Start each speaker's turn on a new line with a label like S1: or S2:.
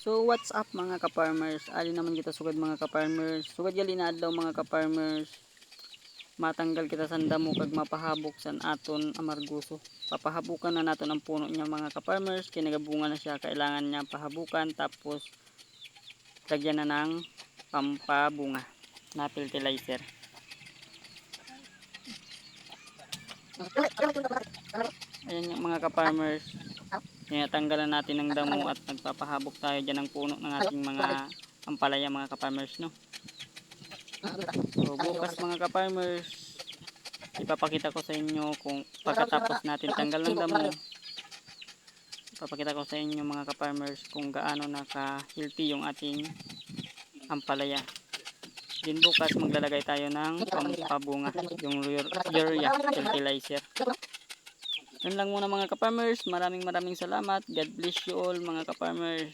S1: So what's up mga ka-farmers? Ali naman kita sugad mga ka-farmers. Sugad gali na adlaw mga ka-farmers. Matanggal kita sa damo kag mapahabok san aton amarguso. Papahabukan na naton ang puno niya mga ka-farmers. Kinagabunga na siya, kailangan niya pahabukan tapos lagyan na ng pampabunga na fertilizer. Ayan yung mga ka-farmers. Tinatanggalan natin ng damo at nagpapahabok tayo dyan ng puno ng ating mga ampalaya mga ka-farmers, no? So bukas mga ka-farmers, ipapakita ko sa inyo kung pagkatapos natin tanggal ng damo, ipapakita ko sa inyo mga ka-farmers kung gaano naka-healthy yung ating ampalaya. Din bukas maglalagay tayo ng pampabunga, yung urea fertilizer. Yun lang muna mga ka-farmers. Maraming salamat. God bless you all mga ka-farmers.